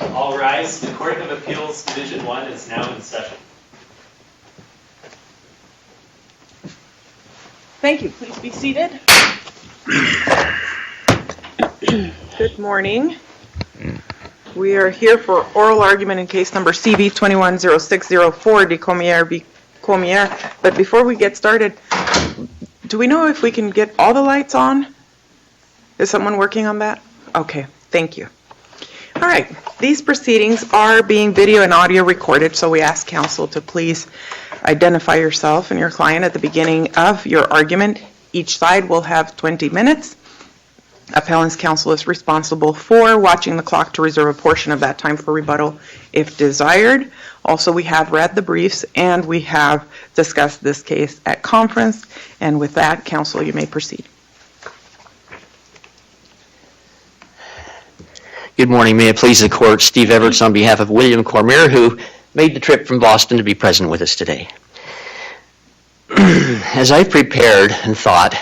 All rise. The Court of Appeals Division 1 is now in session. Thank you. Please be seated. Good morning. We are here for oral argument in case number CV210604, Decormier v. Cormier. But before we get started, do we know if we can get all the lights on? Is someone working on that? Okay, thank you. All right, these proceedings are being video and audio recorded, so we ask counsel to please identify yourself and your client at the beginning of your argument. Each side will have 20 minutes. Appellant's counsel is responsible for watching the clock to reserve a portion of that time for rebuttal if desired. Also, we have read the briefs and we have discussed this case at conference. And with that, counsel, you may proceed. Good morning. May it please the court, Steve Everts on behalf of William Cormier, who made the trip from Boston to be present with us today. As I prepared and thought,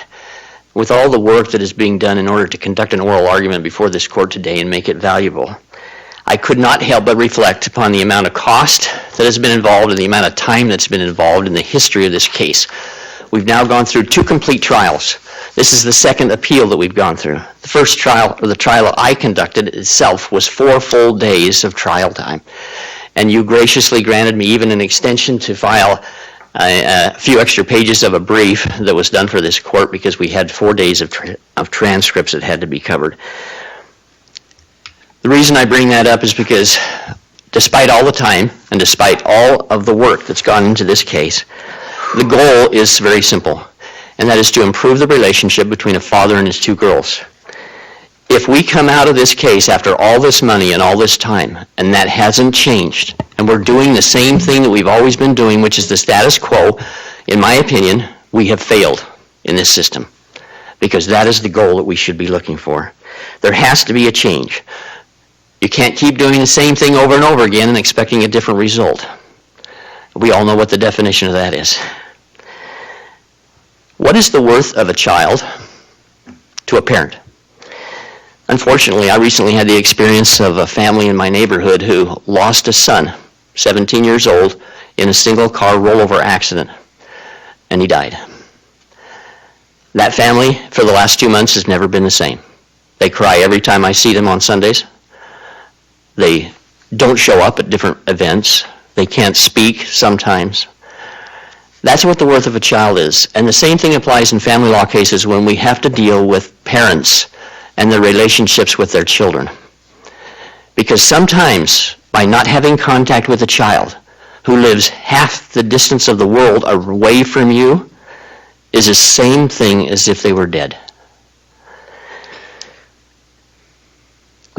with all the work that is being done in order to conduct an oral argument before this court today and make it valuable, I could not help but reflect upon the amount of cost that has been involved and the amount of time that's been involved in the history of this case. We've now gone through 2 complete trials. This is the second appeal that we've gone through. The first trial, or the trial I conducted itself, was 4 full days of trial time. And you graciously granted me even an extension to file a few extra pages of a brief that was done for this court because we had 4 days of transcripts that had to be covered. The reason I bring that up is because despite all the time and despite all of the work that's gone into this case, the goal is very simple, and that is to improve the relationship between a father and his 2 girls. If we come out of this case after all this money and all this time, and that hasn't changed, and we're doing the same thing that we've always been doing, which is the status quo, in my opinion, we have failed in this system, because that is the goal that we should be looking for. There has to be a change. You can't keep doing the same thing over and over again and expecting a different result. We all know what the definition of that is. What is the worth of a child to a parent? Unfortunately, I recently had the experience of a family in my neighborhood who lost a son, 17 years old, in a single-car rollover accident, and he died. That family, for the last 2 months, has never been the same. They cry every time I see them on Sundays. They don't show up at different events. They can't speak sometimes. That's what the worth of a child is. And the same thing applies in family law cases when we have to deal with parents and their relationships with their children. Because sometimes, by not having contact with a child who lives half the distance of the world away from you, is the same thing as if they were dead.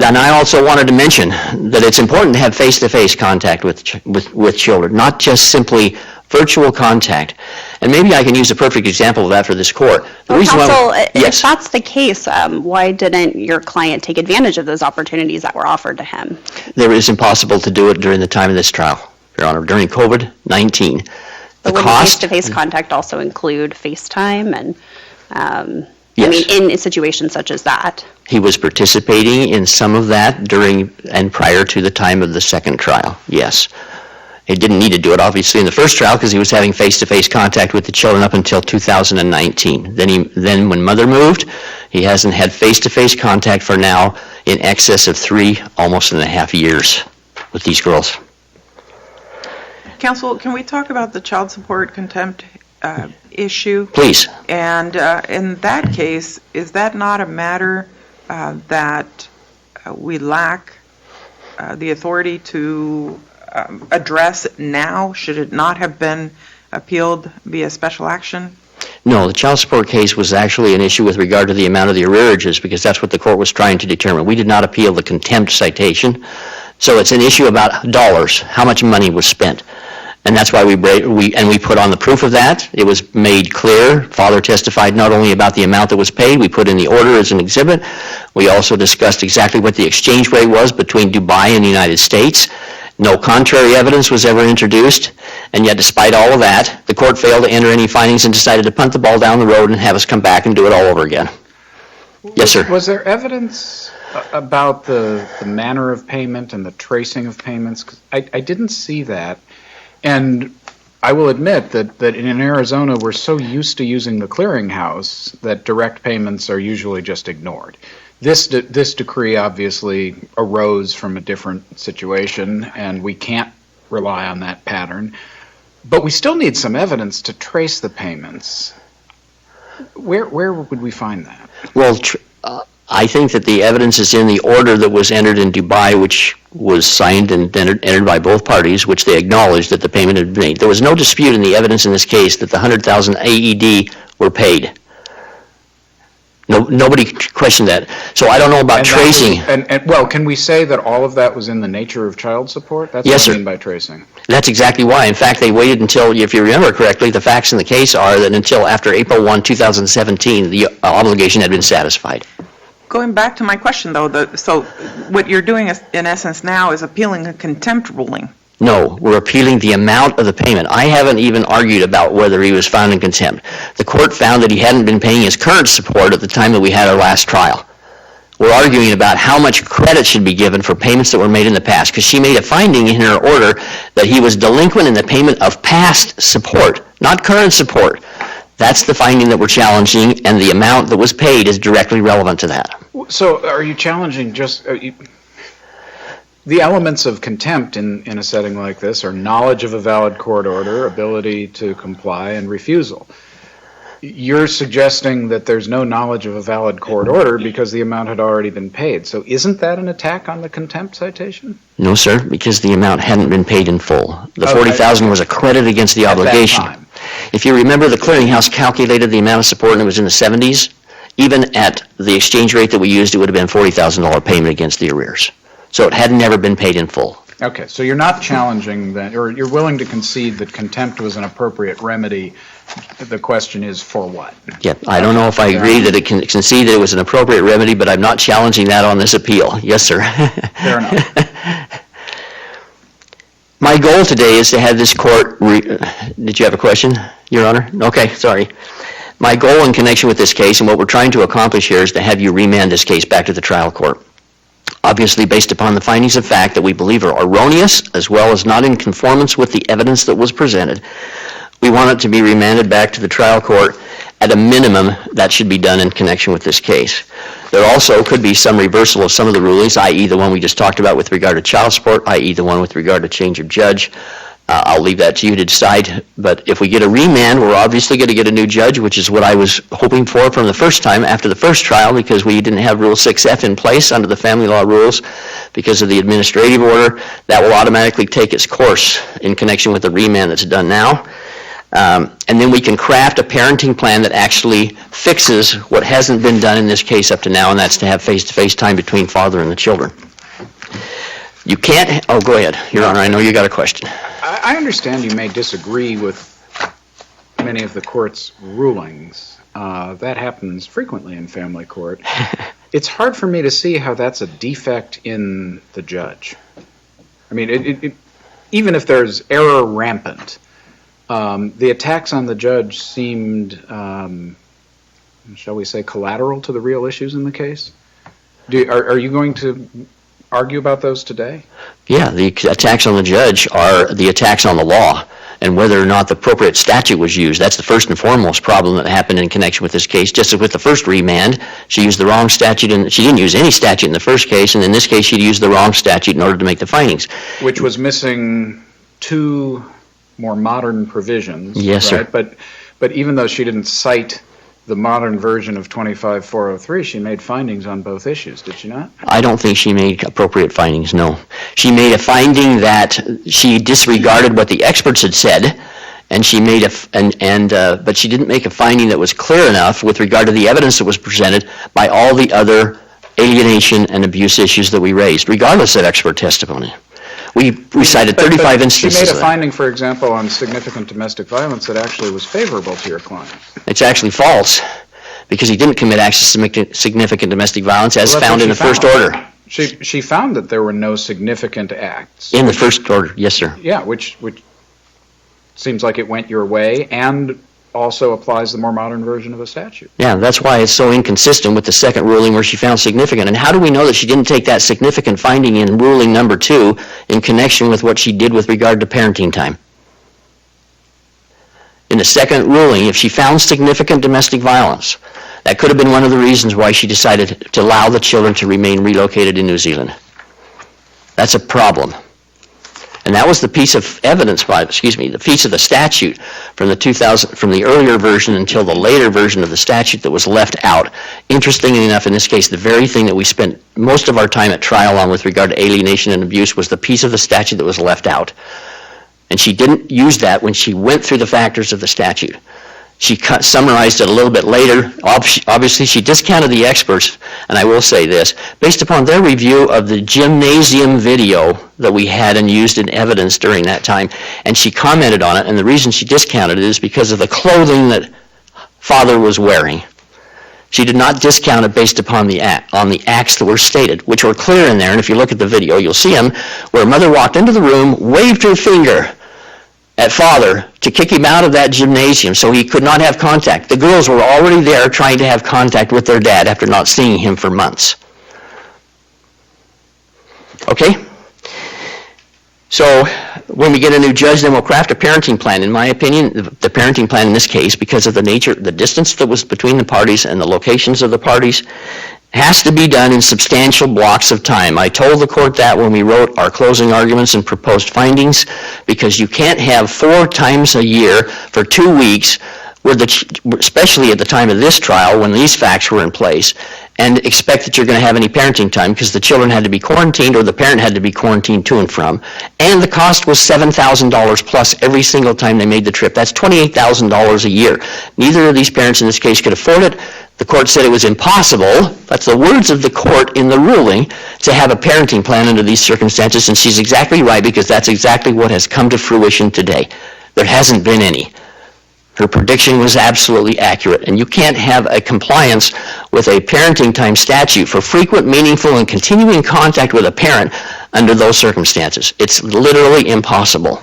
And I also wanted to mention that it's important to have face-to-face contact with children, not just simply virtual contact. And maybe I can use a perfect example of that for this court. Counsel, if that's the case, why didn't your client take advantage of those opportunities that were offered to him? It is impossible to do it during the time of this trial, Your Honor, during COVID-19. But would face-to-face contact also include FaceTime and... Yes. I mean, in situations such as that. He was participating in some of that during and prior to the time of the second trial, yes. He didn't need to do it, obviously, in the first trial because he was having face-to-face contact with the children up until 2019. Then when Mother moved, he hasn't had face-to-face contact for now in excess of 3.5 almost years with these girls. Counsel, can we talk about the child support contempt issue? Please. And in that case, is that not a matter that we lack the authority to address now? Should it not have been appealed via special action? No, the child support case was actually an issue with regard to the amount of the arrearages because that's what the court was trying to determine. We did not appeal the contempt citation. So it's an issue about dollars, how much money was spent. And that's why we put on the proof of that. It was made clear. Father testified not only about the amount that was paid, we put in the order as an exhibit. We also discussed exactly what the exchange rate was between Dubai and the United States. No contrary evidence was ever introduced, and yet despite all of that, the court failed to enter any findings and decided to punt the ball down the road and have us come back and do it all over again. Yes, sir. Was there evidence about the manner of payment and the tracing of payments, 'cause I didn't see that. And I will admit that in Arizona, we're so used to using the clearinghouse that direct payments are usually just ignored. This decree obviously arose from a different situation, and we can't rely on that pattern. But we still need some evidence to trace the payments. Where would we find that? Well, I think that the evidence is in the order that was entered in Dubai, which was signed and entered by both parties, which they acknowledged that the payment had been made. There was no dispute in the evidence in this case that the 100,000 AED were paid. No, nobody questioned that. So I don't know about tracing. Well, can we say that all of that was in the nature of child support? That's Yes, what I sir. mean by tracing. That's exactly why. In fact, they waited until, if you remember correctly, the facts in the case are that until after April 1, 2017, the obligation had been satisfied. Going back to my question, though, so what you're doing in essence now is appealing a contempt ruling. No, we're appealing the amount of the payment. I haven't even argued about whether he was found in contempt. The court found that he hadn't been paying his current support at the time that we had our last trial. We're arguing about how much credit should be given for payments that were made in the past, because she made a finding in her order that he was delinquent in the payment of past support, not current support. That's the finding that we're challenging, and the amount that was paid is directly relevant to that. So are you challenging just... the elements of contempt in a setting like this are knowledge of a valid court order, ability to comply, and refusal. You're suggesting that there's no knowledge of a valid court order because the amount had already been paid. So isn't that an attack on the contempt citation? No, sir, because the amount hadn't been paid in full. The $40,000 was a credit against the obligation. At that time. If you remember, the clearinghouse calculated the amount of support, and it was in the 70s. Even at the exchange rate that we used, it would have been $40,000 payment against the arrears. So it had never been paid in full. Okay, so you're not challenging that, or you're willing to concede that contempt was an appropriate remedy. The question is for what? Yeah, I don't know if I agree that it can concede that it was an appropriate remedy, but I'm not challenging that on this appeal. Yes, sir. Fair enough. My goal today is to have this court... Did you have a question, Your Honor? Okay, sorry. My goal in connection with this case, and what we're trying to accomplish here, is to have you remand this case back to the trial court. Obviously based upon the findings of fact that we believe are erroneous, as well as not in conformance with the evidence that was presented. We want it to be remanded back to the trial court. At a minimum, that should be done in connection with this case. There also could be some reversal of some of the rulings, i.e. the one we just talked about with regard to child support, i.e. the one with regard to change of judge. I'll leave that to you to decide, but if we get a remand, we're obviously going to get a new judge, which is what I was hoping for from the first time after the first trial, because we didn't have Rule 6F in place under the family law rules because of the administrative order. That will automatically take its course in connection with the remand that's done now. And then we can craft a parenting plan that actually fixes what hasn't been done in this case up to now, and that's to have face-to-face time between father and the children. You can't... Oh, go ahead, Your Honor. I know you got a question. I understand you may disagree with many of the court's rulings. That happens frequently in family court. It's hard for me to see how that's a defect in the judge. I mean, even if there's error rampant, the attacks on the judge seemed, shall we say, collateral to the real issues in the case? Are you going to argue about those today? Yeah, the attacks on the judge are the attacks on the law and whether or not the appropriate statute was used. That's the first and foremost problem that happened in connection with this case. Just as with the first remand, she used the wrong statute, and she didn't use any statute in the first case, and in this case she used the wrong statute in order to make the findings. Which was missing two more modern provisions. Yes, right? sir. But even though she didn't cite the modern version of 25403, she made findings on both issues, did she not? I don't think she made appropriate findings, no. She made a finding that she disregarded what the experts had said, and she made but she didn't make a finding that was clear enough with regard to the evidence that was presented by all the other alienation and abuse issues that we raised, regardless of expert testimony. We cited 35 instances. She made a finding, for example, on significant domestic violence that actually was favorable to your client. It's actually false, because he didn't commit acts of significant domestic violence as found in the first order. She found that there were no significant acts. In the first order, yes, sir. Yeah, which seems like it went your way, and also applies the more modern version of a statute. Yeah, that's why it's so inconsistent with the second ruling where she found significant. And how do we know that she didn't take that significant finding in ruling number 2 in connection with what she did with regard to parenting time? In the second ruling, if she found significant domestic violence, that could have been one of the reasons why she decided to allow the children to remain relocated in New Zealand. That's a problem. And that was the piece of evidence, the piece of the statute from the earlier version until the later version of the statute that was left out. Interestingly enough, in this case, the very thing that we spent most of our time at trial on with regard to alienation and abuse was the piece of the statute that was left out. And she didn't use that when she went through the factors of the statute. She summarized it a little bit later. Obviously, she discounted the experts, and I will say this, based upon their review of the gymnasium video that we had and used in evidence during that time, and she commented on it, and the reason she discounted it is because of the clothing that father was wearing. She did not discount it based upon the acts that were stated, which were clear in there, and if you look at the video, you'll see them, where mother walked into the room, waved her finger at father to kick him out of that gymnasium so he could not have contact. The girls were already there trying to have contact with their dad after not seeing him for months. Okay? So when we get a new judge, then we'll craft a parenting plan. In my opinion, the parenting plan in this case, because of the nature, the distance that was between the parties and the locations of the parties, has to be done in substantial blocks of time. I told the court that when we wrote our closing arguments and proposed findings, because you can't have 4 times a year for 2 weeks, especially at the time of this trial when these facts were in place, and expect that you're going to have any parenting time because the children had to be quarantined or the parent had to be quarantined to and from. And the cost was $7,000 plus every single time they made the trip. That's $28,000 a year. Neither of these parents in this case could afford it. The court said it was impossible, that's the words of the court in the ruling, to have a parenting plan under these circumstances, and she's exactly right because that's exactly what has come to fruition today. There hasn't been any. Her prediction was absolutely accurate, and you can't have a compliance with a parenting time statute for frequent, meaningful, and continuing contact with a parent under those circumstances. It's literally impossible.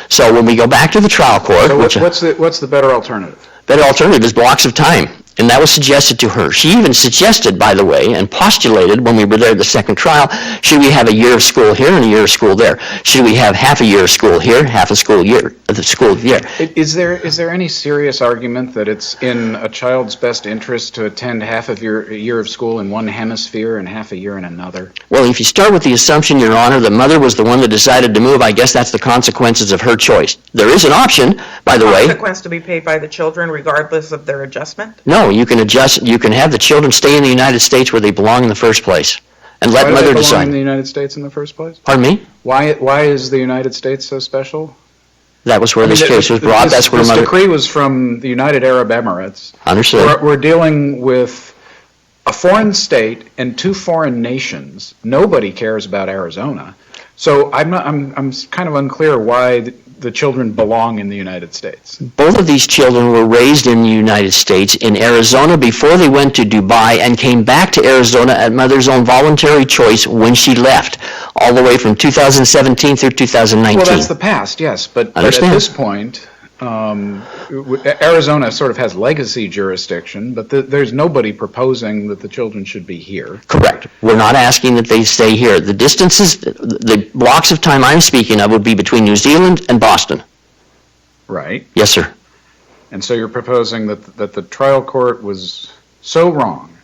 So when we go back to the trial court... So what's the better alternative? Better alternative is blocks of time. And that was suggested to her. She even suggested, by the way, and postulated when we were there at the second trial, should we have a year of school here and a year of school there? Should we have half a year of school here, half a school year, the school year? Is there any serious argument that it's in a child's best interest to attend half of a year of school in one hemisphere and half a year in another? Well, if you start with the assumption, Your Honor, the mother was the one that decided to move, I guess that's the consequences of her choice. There is an option, by the way. Consequence to be paid by the children regardless of their adjustment? No, you can have the children stay in the United States where they belong in the first place. And let mother decide. Why do they belong in the United States in the first place? Pardon me? Why is the United States so special? That was where this case was brought. That's where mother... This decree was from the United Arab Emirates. Understood. We're dealing with a foreign state and 2 foreign nations. Nobody cares about Arizona. So I'm kind of unclear why the children belong in the United States. Both of these children were raised in the United States, in Arizona, before they went to Dubai and came back to Arizona at mother's own voluntary choice when she left, all the way from 2017 through 2019. Well, that's the past, yes. But at this point, Arizona sort of has legacy jurisdiction, but there's nobody proposing that the children should be here. Correct. We're not asking that they stay here. The distances, the blocks of time I'm speaking of would be between New Zealand and Boston. Right. Yes, sir. And so you're proposing that the trial court was so wrong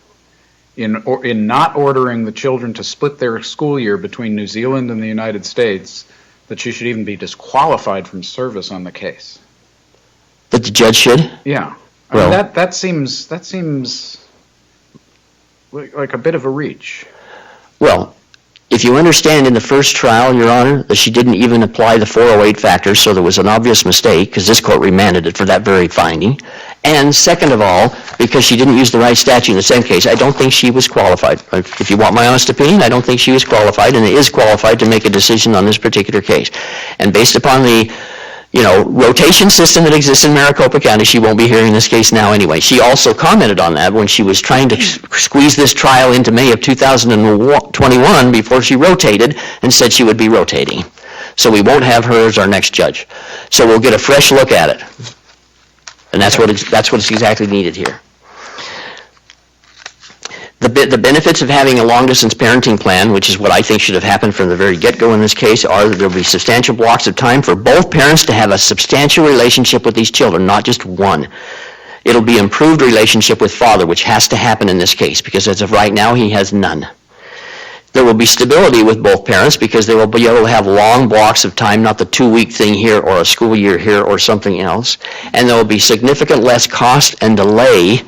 in not ordering the children to split their school year between New Zealand and the United States that she should even be disqualified from service on the case. That the judge should? Yeah. Well, I mean, that seems like a bit of a reach. Well, if you understand in the first trial, Your Honor, that she didn't even apply the 408 factors, so there was an obvious mistake, because this court remanded it for that very finding. And second of all, because she didn't use the right statute in the same case, I don't think she was qualified. If you want my honest opinion, I don't think she was qualified, and is qualified to make a decision on this particular case. And based upon the rotation system that exists in Maricopa County, she won't be hearing this case now anyway. She also commented on that when she was trying to squeeze this trial into May of 2021 before she rotated and said she would be rotating. So we won't have her as our next judge. So we'll get a fresh look at it. And that's what's exactly needed here. The benefits of having a long-distance parenting plan, which is what I think should have happened from the very get-go in this case, are that there will be substantial blocks of time for both parents to have a substantial relationship with these children, not just one. It'll be improved relationship with father, which has to happen in this case, because as of right now, he has none. There will be stability with both parents because they will be able to have long blocks of time, not the 2-week thing here or a school year here or something else. And there will be significant less cost and delay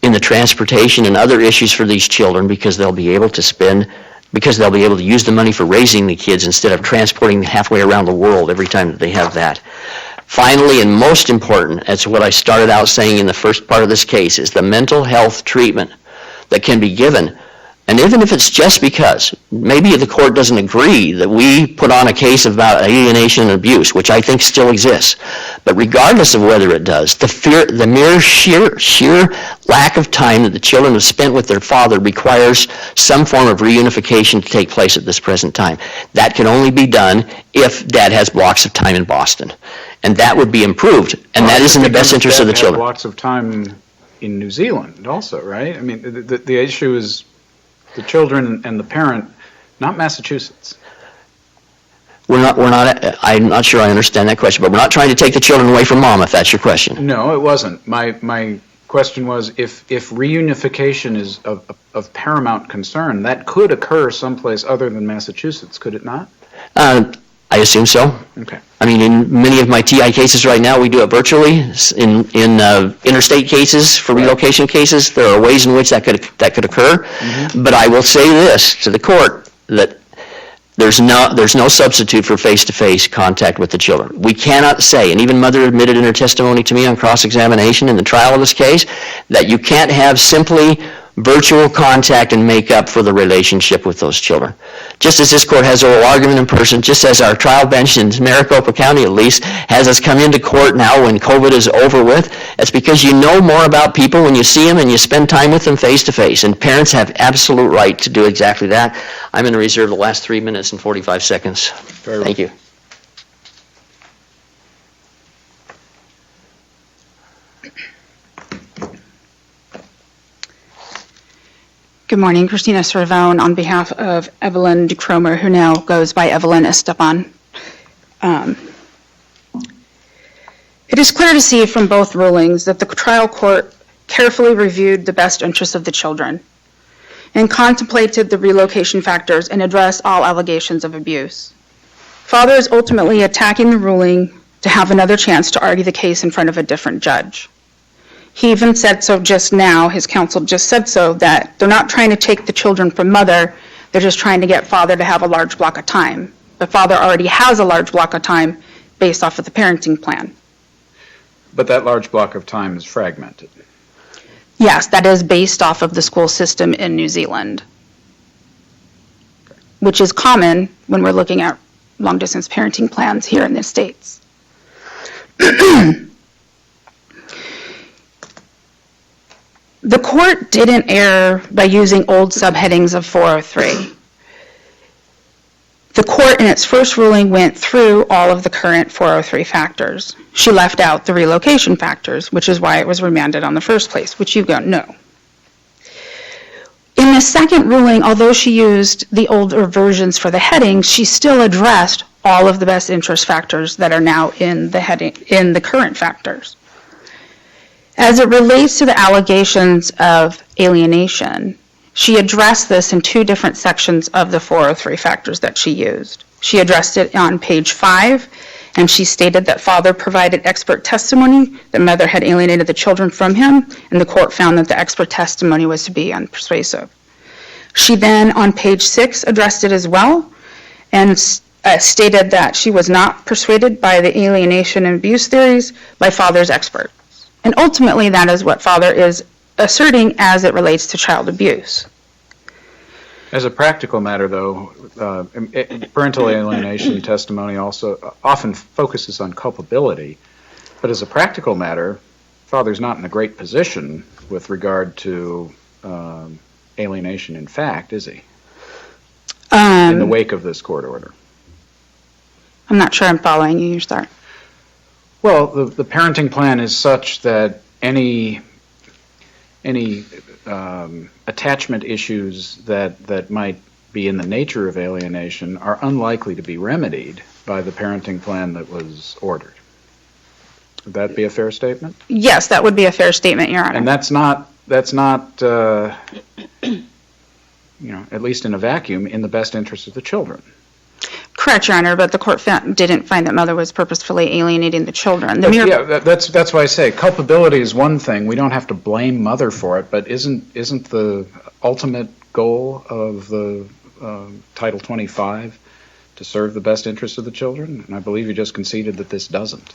in the transportation and other issues for these children because they'll be able to use the money for raising the kids instead of transporting halfway around the world every time that they have that. Finally, and most important, that's what I started out saying in the first part of this case, is the mental health treatment that can be given. And even if it's just because, maybe the court doesn't agree that we put on a case about alienation and abuse, which I think still exists, but regardless of whether it does, the mere sheer lack of time that the children have spent with their father requires some form of reunification to take place at this present time. That can only be done if Dad has blocks of time in Boston. And that would be improved, and that is in the best interest of the children. Blocks of time in New Zealand also, right? I mean, the issue is the children and the parent, not Massachusetts. I'm not sure I understand that question, but we're not trying to take the children away from mom, if that's your question. No, it wasn't. My question was if reunification is of paramount concern, that could occur someplace other than Massachusetts, could it not? I assume so. Okay. I mean, in many of my TI cases right now, we do it virtually. In interstate cases, for relocation cases, there are ways in which that could occur. Mm-hmm. But I will say this to the court, that there's no substitute for face-to-face contact with the children. We cannot say, and even Mother admitted in her testimony to me on cross-examination in the trial of this case, that you can't have simply virtual contact and make up for the relationship with those children. Just as this court has oral argument in person, just as our trial bench in Maricopa County at least has us come into court now when COVID is over with, it's because you know more about people when you see them and you spend time with them face to face. And parents have absolute right to do exactly that. I'm going to reserve the last 3 minutes and 45 seconds. Thank you. Good morning, Christina Cervone on behalf of Evelyn Decormier, who now goes by Evelyn Esteban. It is clear to see from both rulings that the trial court carefully reviewed the best interests of the children and contemplated the relocation factors and addressed all allegations of abuse. Father is ultimately attacking the ruling to have another chance to argue the case in front of a different judge. He even said so just now, his counsel just said so, that they're not trying to take the children from Mother, they're just trying to get Father to have a large block of time. But Father already has a large block of time based off of the parenting plan. But that large block of time is fragmented. Yes, that is based off of the school system in New Zealand, which is common when we're looking at long-distance parenting plans here in the States. The court didn't err by using old subheadings of 403. The court in its first ruling went through all of the current 403 factors. She left out the relocation factors, which is why it was remanded on the first place, which you don't know. In the second ruling, although she used the older versions for the headings, she still addressed all of the best interest factors that are now in the heading, in the current factors. As it relates to the allegations of alienation, she addressed this in two different sections of the 403 factors that she used. She addressed it on page 5, and she stated that Father provided expert testimony that Mother had alienated the children from him, and the court found that the expert testimony was to be unpersuasive. She then, on page 6, addressed it as well, and stated that she was not persuaded by the alienation and abuse theories by Father's expert. And ultimately, that is what Father is asserting as it relates to child abuse. As a practical matter, though, parental alienation testimony also often focuses on culpability. But as a practical matter, Father's not in a great position with regard to alienation in fact, is he? In the wake of this court order. I'm not sure I'm following you, start. Well, the parenting plan is such that any attachment issues that might be in the nature of alienation are unlikely to be remedied by the parenting plan that was ordered. Would that be a fair statement? Yes, that would be a fair statement, Your Honor. And that's not at least in a vacuum, in the best interest of the children. Correct, Your Honor, but the court didn't find that mother was purposefully alienating the children. That's why I say culpability is one thing. We don't have to blame mother for it, but isn't the ultimate goal of the Title 25 to serve the best interest of the children? And I believe you just conceded that this doesn't.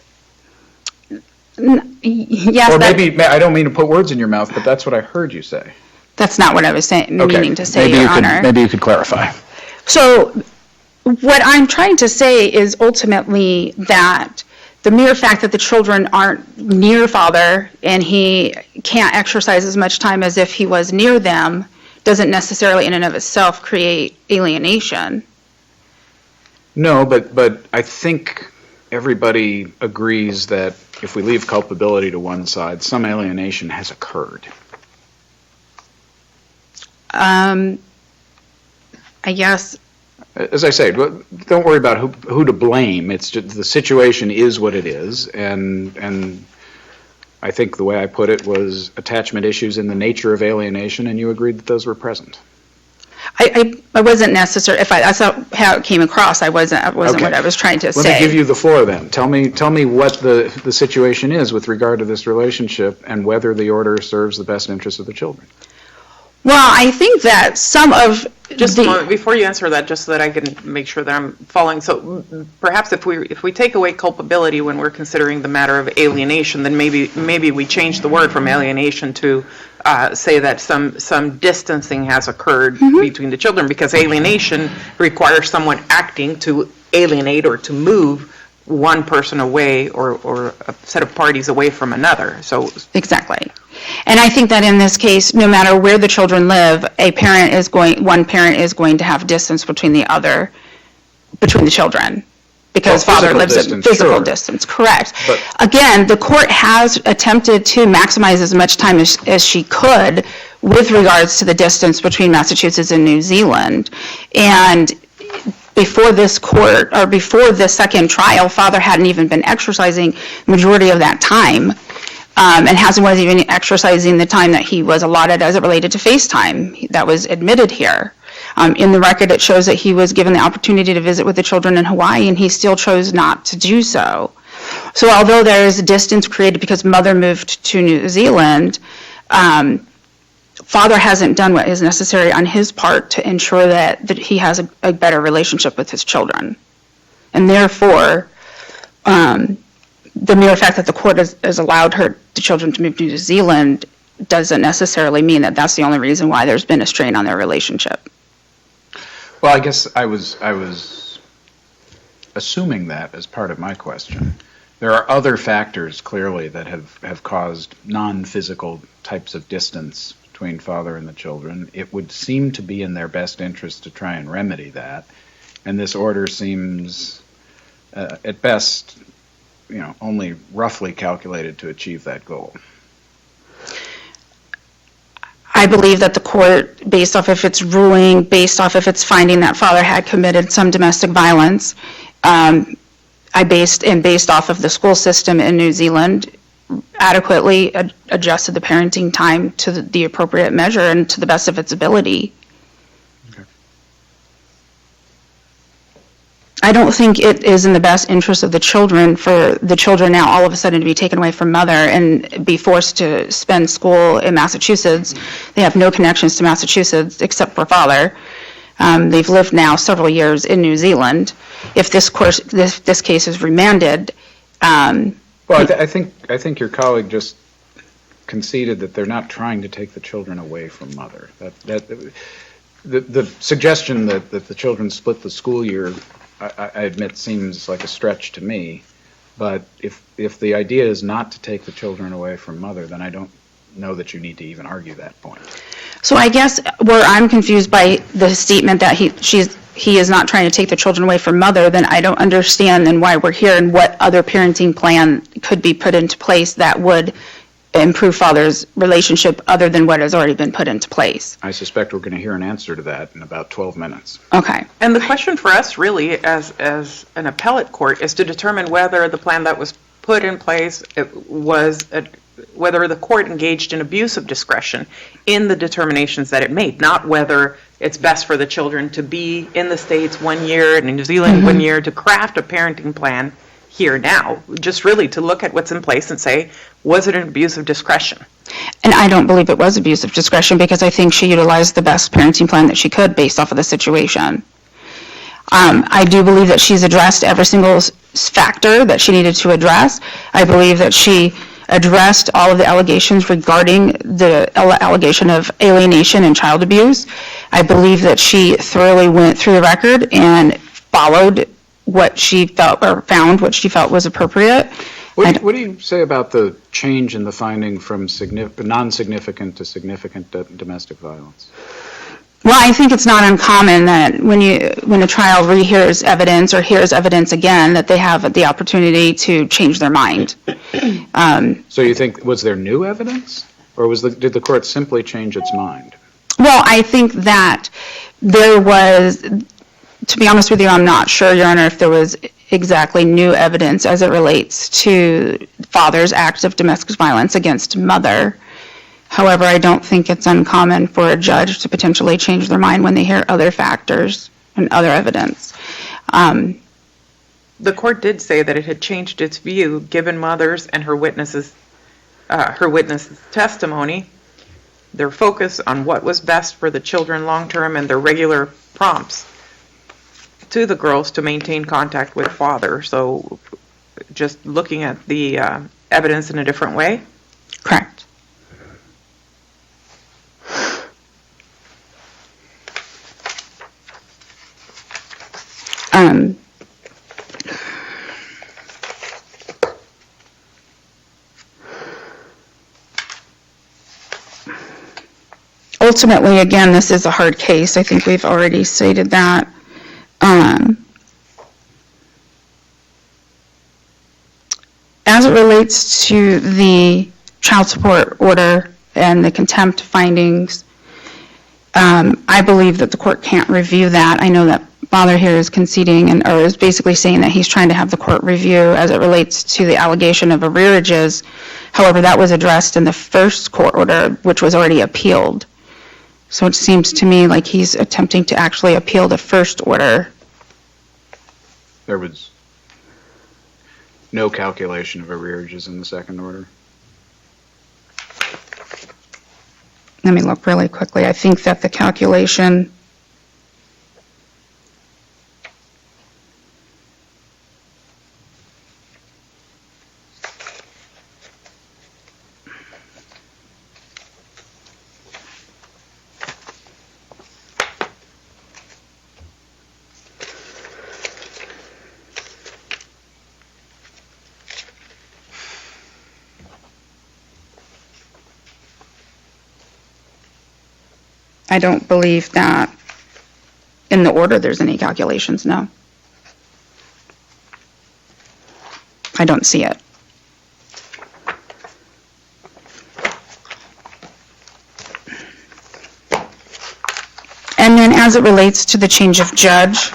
Yes. Or maybe, I don't mean to put words in your mouth, but that's what I heard you say. That's not what I was meaning to say, Your Honor. Maybe you could clarify. So what I'm trying to say is ultimately that the mere fact that the children aren't near father and he can't exercise as much time as if he was near them doesn't necessarily in and of itself create alienation. No, but I think everybody agrees that if we leave culpability to one side, some alienation has occurred. I guess. As I say, don't worry about who to blame. It's just the situation is what it is, and I think the way I put it was attachment issues in the nature of alienation, and you agreed that those were present. I wasn't necessarily. That's not how it came across. That wasn't Okay. what I was trying to say. Let me give you the floor then. Tell me what the situation is with regard to this relationship and whether the order serves the best interest of the children. Well, I think that some of Just a moment, before you answer that, just so that I can make sure that I'm following. So perhaps if we take away culpability when we're considering the matter of alienation, then maybe we change the word from alienation to say that some distancing has occurred between the children, because alienation requires someone acting to alienate or to move one person away or a set of parties away from another. So exactly. And I think that in this case, no matter where the children live, one parent is going to have distance between the children, because father lives at physical distance. Correct. But again, the court has attempted to maximize as much time as she could with regards to the distance between Massachusetts and New Zealand. And before this court, or before the second trial, father hadn't even been exercising the majority of that time. And wasn't even exercising the time that he was allotted as it related to FaceTime. That was admitted here. In the record, it shows that he was given the opportunity to visit with the children in Hawaii, and he still chose not to do so. So although there is a distance created because mother moved to New Zealand, father hasn't done what is necessary on his part to ensure that he has a better relationship with his children. And therefore, the mere fact that the court has allowed the children to move to New Zealand doesn't necessarily mean that that's the only reason why there's been a strain on their relationship. Well, I guess I was assuming that as part of my question. There are other factors, clearly, that have caused non-physical types of distance between father and the children. It would seem to be in their best interest to try and remedy that. And this order seems, at best, only roughly calculated to achieve that goal. I believe that the court, based off of its ruling, based off of its finding that father had committed some domestic violence, based off of the school system in New Zealand, adequately adjusted the parenting time to the appropriate measure and to the best of its ability. I don't think it is in the best interest of the children for the children now all of a sudden to be taken away from mother and be forced to spend school in Massachusetts. They have no connections to Massachusetts except for father. They've lived now several years in New Zealand. If this case is remanded, well, I think your colleague just conceded that they're not trying to take the children away from mother. The suggestion that the children split the school year, I admit, seems like a stretch to me. But if the idea is not to take the children away from mother, then I don't know that you need to even argue that point. So I guess where I'm confused by the statement that he is not trying to take the children away from mother, then I don't understand then why we're here and what other parenting plan could be put into place that would improve father's relationship other than what has already been put into place. I suspect we're going to hear an answer to that in about 12 minutes. Okay. And the question for us really as an appellate court is to determine whether the plan that was put in place whether the court engaged in abuse of discretion in the determinations that it made, not whether it's best for the children to be in the States 1 year and in New Zealand 1 year to craft a parenting plan here now, just really to look at what's in place and say, was it an abuse of discretion? And I don't believe it was abuse of discretion because I think she utilized the best parenting plan that she could based off of the situation. I do believe that she's addressed every single factor that she needed to address. I believe that she addressed all of the allegations regarding the allegation of alienation and child abuse. I believe that she thoroughly went through the record and followed what she felt or found what she felt was appropriate. What do you say about the change in the finding from non-significant to significant domestic violence? Well, I think it's not uncommon that when a child rehears evidence or hears evidence again, that they have the opportunity to change their mind. So you think, was there new evidence? Or did the court simply change its mind? Well, I think that there was, to be honest with you, I'm not sure, Your Honor, if there was exactly new evidence as it relates to father's acts of domestic violence against mother. However, I don't think it's uncommon for a judge to potentially change their mind when they hear other factors and other evidence. The court did say that it had changed its view given mother's and her witness's testimony, their focus on what was best for the children long term, and their regular prompts to the girls to maintain contact with father. So just looking at the evidence in a different way. Correct. Ultimately, again, this is a hard case. I think we've already stated that. As it relates to the child support order and the contempt findings, I believe that the court can't review that. I know that father here is conceding or is basically saying that he's trying to have the court review as it relates to the allegation of arrearages. However, that was addressed in the first court order, which was already appealed. So it seems to me like he's attempting to actually appeal the first order. There was no calculation of arrearages in the second order? Let me look really quickly. I think that the calculation... I don't believe that in the order there's any calculations, no. I don't see it. And then as it relates to the change of judge,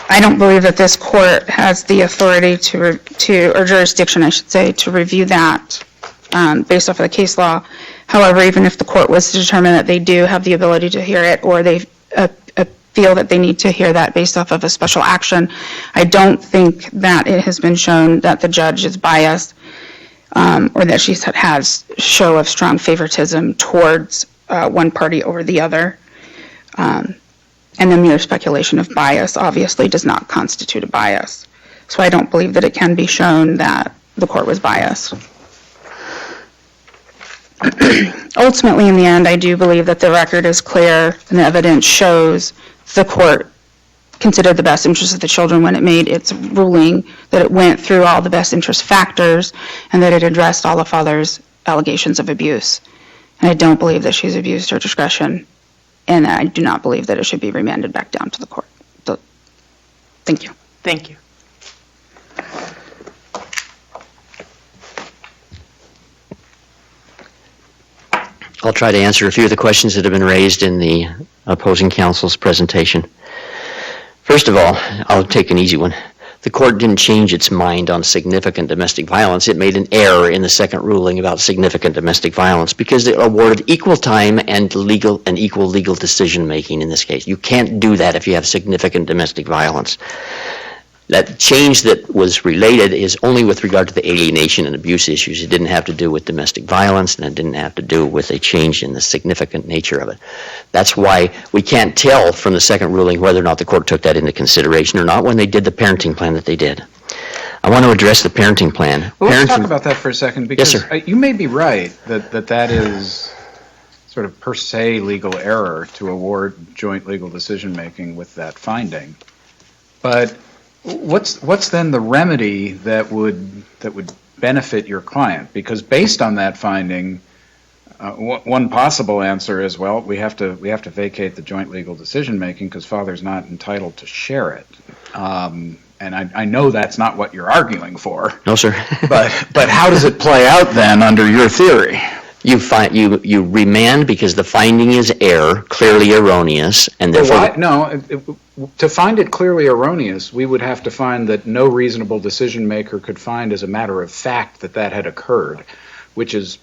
I don't believe that this court has the authority or jurisdiction, I should say, to review that based off of the case law. However, even if the court was to determine that they do have the ability to hear it, or they feel that they need to hear that based off of a special action, I don't think that it has been shown that the judge is biased or that she has show of strong favoritism towards one party over the other. And the mere speculation of bias obviously does not constitute a bias. So I don't believe that it can be shown that the court was biased. Ultimately, in the end, I do believe that the record is clear and the evidence shows the court considered the best interest of the children when it made its ruling, that it went through all the best interest factors, and that it addressed all the father's allegations of abuse. And I don't believe that she's abused her discretion, and I do not believe that it should be remanded back down to the court. So, thank you. Thank you. I'll try to answer a few of the questions that have been raised in the opposing counsel's presentation. First of all, I'll take an easy one. The court didn't change its mind on significant domestic violence. It made an error in the second ruling about significant domestic violence because it awarded equal time and equal legal decision-making in this case. You can't do that if you have significant domestic violence. That change that was related is only with regard to the alienation and abuse issues. It didn't have to do with domestic violence, and it didn't have to do with a change in the significant nature of it. That's why we can't tell from the second ruling whether or not the court took that into consideration or not when they did the parenting plan that they did. I want to address the parenting plan. Well, let's talk about that for a second, because Yes, sir. You may be right that is sort of per se legal error to award joint legal decision-making with that finding. But what's then the remedy that would benefit your client? Because based on that finding, one possible answer is, well, we have to vacate the joint legal decision making because father's not entitled to share it. And I know that's not what you're arguing for. No, sir. but how does it play out then under your theory? You remand because the finding is error, clearly erroneous, and therefore... To find it clearly erroneous, we would have to find that no reasonable decision maker could find as a matter of fact that had occurred, which is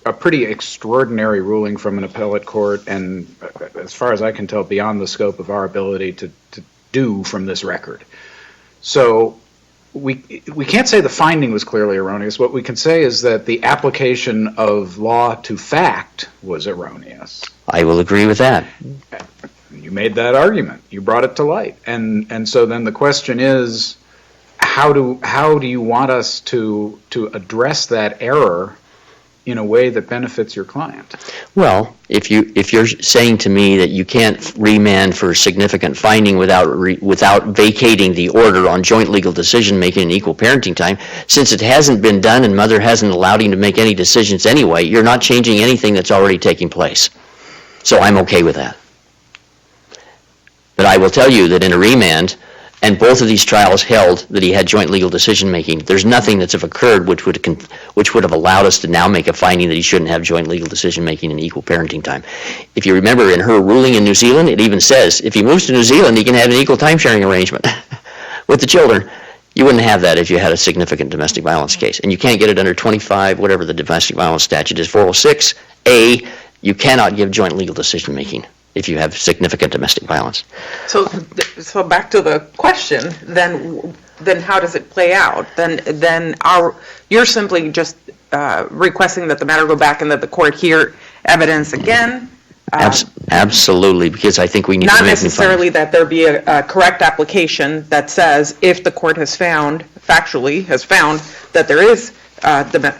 a pretty extraordinary ruling from an appellate court, and as far as I can tell, beyond the scope of our ability to do from this record. So we can't say the finding was clearly erroneous. What we can say is that the application of law to fact was erroneous. I will agree with that. You made that argument. You brought it to light. And so then the question is, how do you want us to address that error in a way that benefits your client? Well, if you're saying to me that you can't remand for significant finding without vacating the order on joint legal decision making and equal parenting time, since it hasn't been done and mother hasn't allowed him to make any decisions anyway, you're not changing anything that's already taking place. So I'm okay with that. But I will tell you that in a remand, and both of these trials held that he had joint legal decision making, there's nothing that's occurred which would have allowed us to now make a finding that he shouldn't have joint legal decision making and equal parenting time. If you remember in her ruling in New Zealand, it even says if he moves to New Zealand, he can have an equal time sharing arrangement with the children. You wouldn't have that if you had a significant domestic violence case. And you can't get it under 25, whatever the domestic violence statute is, 406A. You cannot give joint legal decision making if you have significant domestic violence. So back to the question, then how does it play out? Then you're simply just requesting that the matter go back and that the court hear evidence again? Absolutely, because I think we need to make Not necessarily that there be a correct application that says if the court factually has found that there is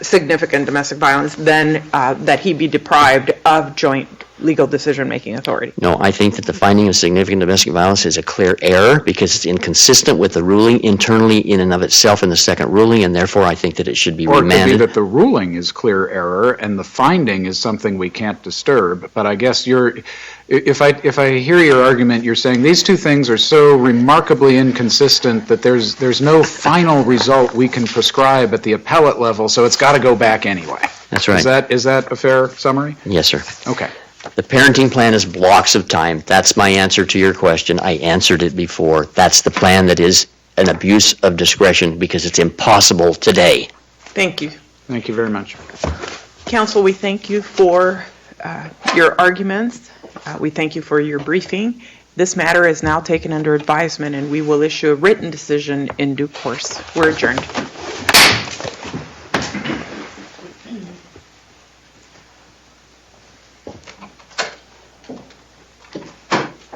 significant domestic violence, then that he be deprived of joint legal decision-making authority. No, I think that the finding of significant domestic violence is a clear error because it's inconsistent with the ruling internally in and of itself in the second ruling, and therefore I think that it should be remanded. Or it could be that the ruling is clear error and the finding is something we can't disturb. But I guess if I hear your argument, you're saying these two things are so remarkably inconsistent that there's no final result we can prescribe at the appellate level, so it's got to go back anyway. That's right. Is that a fair summary? Yes, sir. Okay. The parenting plan is blocks of time. That's my answer to your question. I answered it before. That's the plan that is an abuse of discretion because it's impossible today. Thank you. Thank you very much. Counsel, we thank you for your arguments. We thank you for your briefing. This matter is now taken under advisement and we will issue a written decision in due course. We're adjourned.